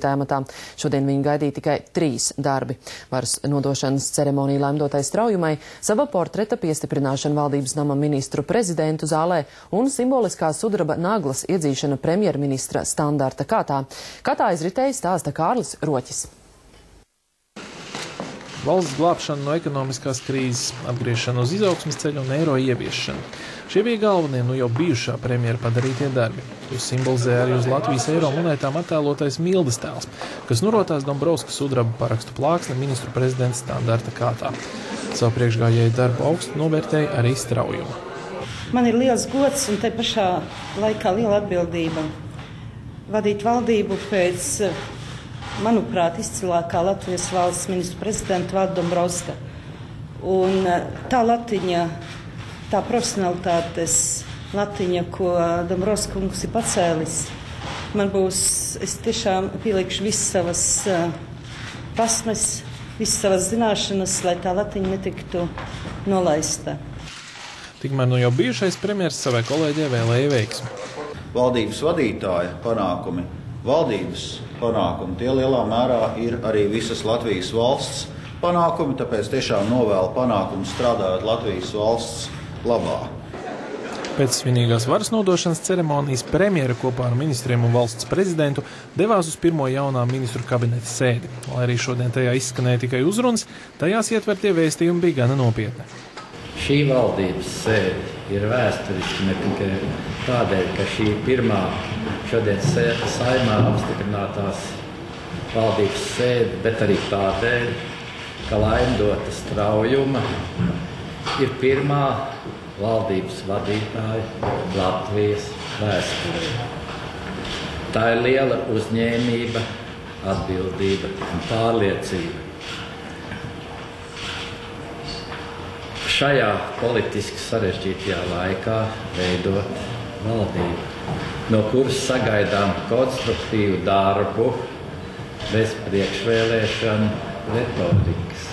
Amatā. Šodien viņu gaidīja tikai 3 darbi. Varas nodošanas ceremonija Laimdotai Straujumai, sava portreta piestiprināšana valdības nama ministru prezidentu zālē un simboliskā sudraba naglas iedzīšana premjerministra standarta kārtā. Kā tā izritēja, stāsta Kārlis Roķis. Valsts glābšana no ekonomiskās krīzes, atgriešana uz izaugsmes ceļa un eiro ieviešana. Šie bija galvenie jau bijušā premjera padarītie darbi. To simbolizē arī uz Latvijas eiro monētām attēlotais Mildes tēls, kas nurotās Dombrovska sudraba parakstu plāksne ministru prezidenta standarta kārtā. Savu priekšgājēju darbu augstu novērtēja arī Straujuma. Man ir liels gods un te pašā laikā liela atbildība vadīt valdību pēc, manuprāt, izcilākā Latvijas valsts ministru prezidenta Valda Dombrovska. Un tā latiņa, tā profesionalitātes latiņa, ko Dombrovska kungs ir pacēlis, man būs, es tiešām pielikšu visas savas prasmes, visas savas zināšanas, lai tā latiņa netiktu nolaista. Tikmēr jau bijušais premjers savai kolēģei vēlēja veiksmi. Valdības vadītāja panākumi, valdības panākumi, tie lielā mērā ir arī visas Latvijas valsts panākumi, tāpēc tiešām novēlu panākumu strādājot Latvijas valsts labā. Pēc svinīgās varas nodošanas ceremonijas premjera kopā ar ministriem un valsts prezidentu devās uz pirmo jaunā ministru kabineta sēdi. Lai arī šodien tajā izskanēja tikai uzrunas, tajās ietvertie vēstījumi bija gana nopietni. Šī valdības sēde ir vēsturiski ne tikai tādēļ, ka šī pirmā šodien Saeimā apstiprinātās valdības sēde, bet arī tādēļ, ka Laimdota Straujuma ir pirmā valdības vadītāja Latvijas vēsturē. Tā ir liela uzņēmība, atbildība un pārliecība. Šajā politiski sarežģītajā laikā veidot valdību, no kuras sagaidām konstruktīvu darbu bez priekšvēlēšanu retorikas.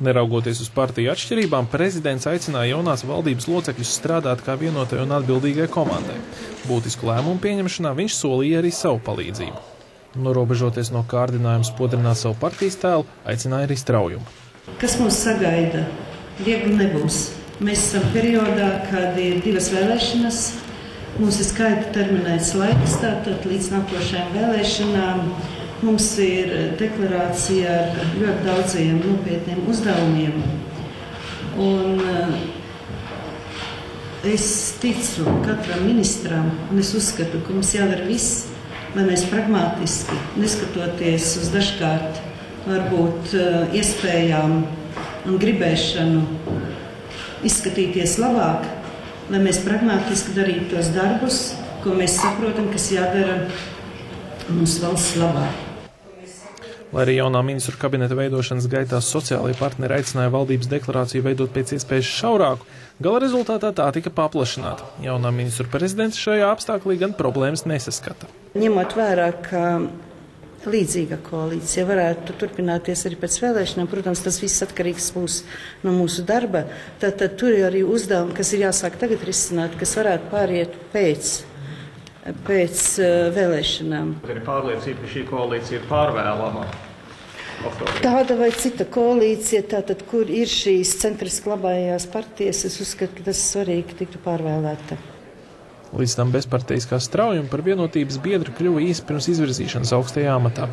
Neraugoties uz partiju atšķirībām, prezidents aicināja jaunās valdības locekļus strādāt kā vienotai un atbildīgai komandai. Būtisku lēmumu pieņemšanā viņš solīja arī savu palīdzību. Norobežoties no kārdinājuma spodrināt savu partijas tēlu, aicināja arī Straujumu. Kas mums sagaida? Viegli nebūs. Mēs esam periodā, kad ir 2 vēlēšanas. Mums ir skaidri terminēts laiks, tātad līdz nākošajām vēlēšanām. Mums ir deklarācija ar ļoti daudziem nopietniem uzdevumiem. Un es ticu katram ministram, un es uzskatu, ka mums jādara viss, lai mēs pragmatiski, neskatoties uz dažkārt varbūt iespējām un gribēšanu izskatīties labāk, lai mēs pragmatiski darītu tos darbus, ko mēs saprotam, kas jādara mūsu valsts labā. Lai arī jaunā ministru kabineta veidošanas gaitā sociālajie partneri aicināja valdības deklarāciju veidot pēc iespējas šaurāku, gala rezultātā tā tika paplašināta. Jaunā ministru prezidents šajā apstāklī gan problēmas nesaskata. Ņemot vērā, ka līdzīga koalīcija varētu turpināties arī pēc vēlēšanām. Protams, tas viss atkarīgs būs no mūsu darba. Tad tur ir arī uzdevumi, kas ir jāsāk tagad risināt, kas varētu pāriet pēc vēlēšanām. Ir pārliecība, ka šī koalīcija ir pārvēlama. Tāda vai cita koalīcija, tātad, kur ir šīs centriski labējās partijas, es uzskatu, ka tas ir svarīgi tiktu pārvēlēta. Līdz tam bezparteiskā Straujuma par vienotības biedru kļuva īsi pirms izvirzīšanas augstajā amatā.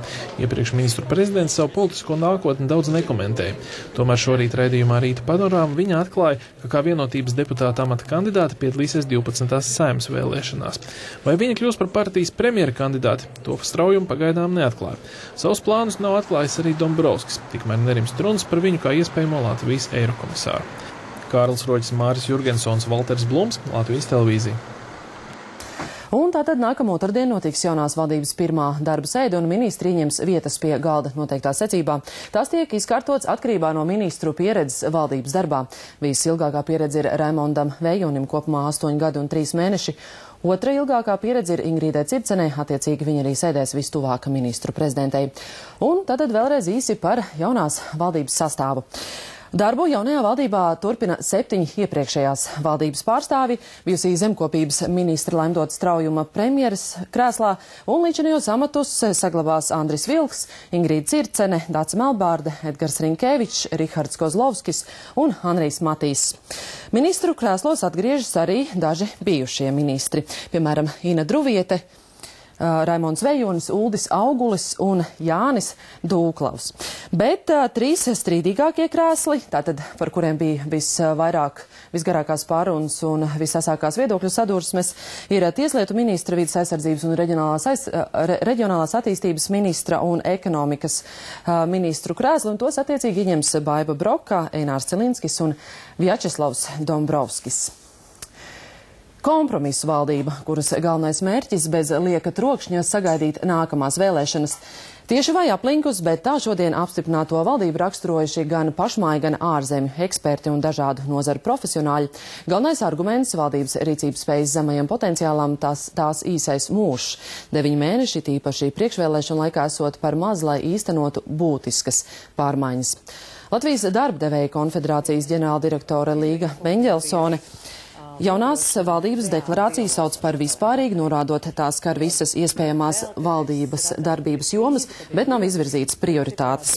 Iepriekš ministru prezidents savu politisko nākotni daudz nekomentēja. Tomēr šorīt raidījumā Rīta panorāma viņa atklāja, ka kā vienotības deputāta amata kandidāte piedalīsies 12. Saeimas vēlēšanās. Vai viņa kļūs par partijas premjera kandidāti, to Straujuma pagaidām neatklāja. Savus plānus nav atklājis arī Dombrovskis, tikmēr nerimst runas par viņu kā iespējamo Latvijas eirokomisāru. Kārlis Roķis, Māris Jurgensons, Valters Blums, Latvijas televīzija. Un tātad nākamā otrdien notiks jaunās valdības pirmā darba sēde un ministri ieņems vietas pie galda noteiktā secībā. Tas tiek izkārtots atkarībā no ministru pieredzes valdības darbā. Visilgākā pieredze ir Raimondam Vējonim, kopumā 8 gadi un 3 mēneši. Otra ilgākā pieredze ir Ingrīdai Circenei, attiecīgi viņa arī sēdēs vistuvāk ministru prezidentei. Un tātad vēlreiz īsi par jaunās valdības sastāvu. Darbu jaunajā valdībā turpina 7 iepriekšējās valdības pārstāvi, bijusī zemkopības ministra Laimdotas Straujuma premjeras krēslā, un līdzinājos amatus saglabās Andris Vilks, Ingrīda Circene, Dāca Melbārde, Edgars Riņkevičs, Rihards Kozlovskis un Anrijs Matīs. Ministru krēslos atgriežas arī daži bijušie ministri, piemēram, Ina Druviete, Raimons Vejonis, Uldis Augulis un Jānis Dūklavs. Bet 3 strīdīgākie krēsli, tātad par kuriem bija visgarākās pārunas un visasākās viedokļu sadursmes, ir tieslietu ministra, vides aizsardzības un reģionālās attīstības ministra un ekonomikas ministru krēsli, un tos attiecīgi ieņems Baiba Broka, Einārs Cilinskis un Vjačeslavs Dombrovskis. Kompromisu valdība, kuras galvenais mērķis bez lieka trokšņa sagaidīt nākamās vēlēšanas. Tieši vai aplinkus, bet tā šodien apstiprināto valdību raksturojuši gan pašmāju, gan ārzemju eksperti un dažādu nozaru profesionāļi. Galvenais arguments valdības rīcības spējas zemajam potenciālam tās īsais mūžs. 9 mēneši, tīpaši priekšvēlēšanu laikā, esot par maz, lai īstenotu būtiskas pārmaiņas. Latvijas darbdevēja konfederācijas ģenerāldirektore Līga Meņģelsone jaunās valdības deklarāciju sauc par vispārīgu, norādot tās skar visas iespējamās valdības darbības jomas, bet nav izvirzītas prioritātes.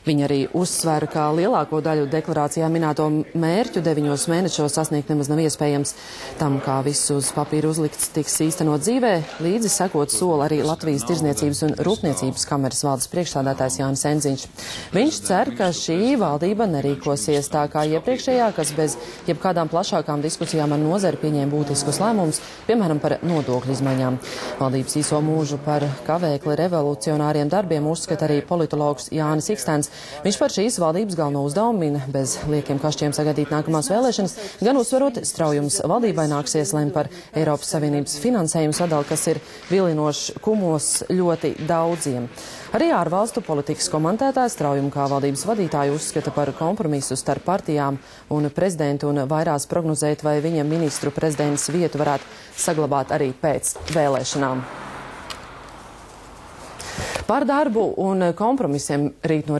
Viņa arī uzsvēra, ka lielāko daļu deklarācijā minēto mērķu 9 mēnešos sasniegt nemaz nav iespējams. Tam, kā viss uz papīra uzlikts, tiks īstenot dzīvē, līdzi sekot soli arī Latvijas Tirzniecības un Rūpniecības kameras valdes priekšsādātājs Jānis Enziņš. Viņš cer, ka šī valdība nerīkosies tā kā iepriekšējā, kas bez jebkādām plašākām diskusijām ar nozari pieņēma būtiskus lēmumus, piemēram, par nodokļu izmaiņām. Valdības īso mūžu par kavēkli revolucionāriem darbiem uzskata arī politologs Jānis Ikstens. Viņš par šīs valdības galveno uzdevumu min bez liekiem kašķiem sagaidīt nākamās vēlēšanas, gan uzsverot, Straujums valdībai nāksies lemt par Eiropas Savienības finansējumu sadalu, kas ir vilinošs kumos ļoti daudziem. Arī ārvalstu politikas komentētājs Straujumu kā valdības vadītāju uzskata par kompromisu starp partijām un prezidentu un vairās prognozēt, vai viņa ministru prezidents vietu varētu saglabāt arī pēc vēlēšanām. Par darbu un kompromisiem rīt no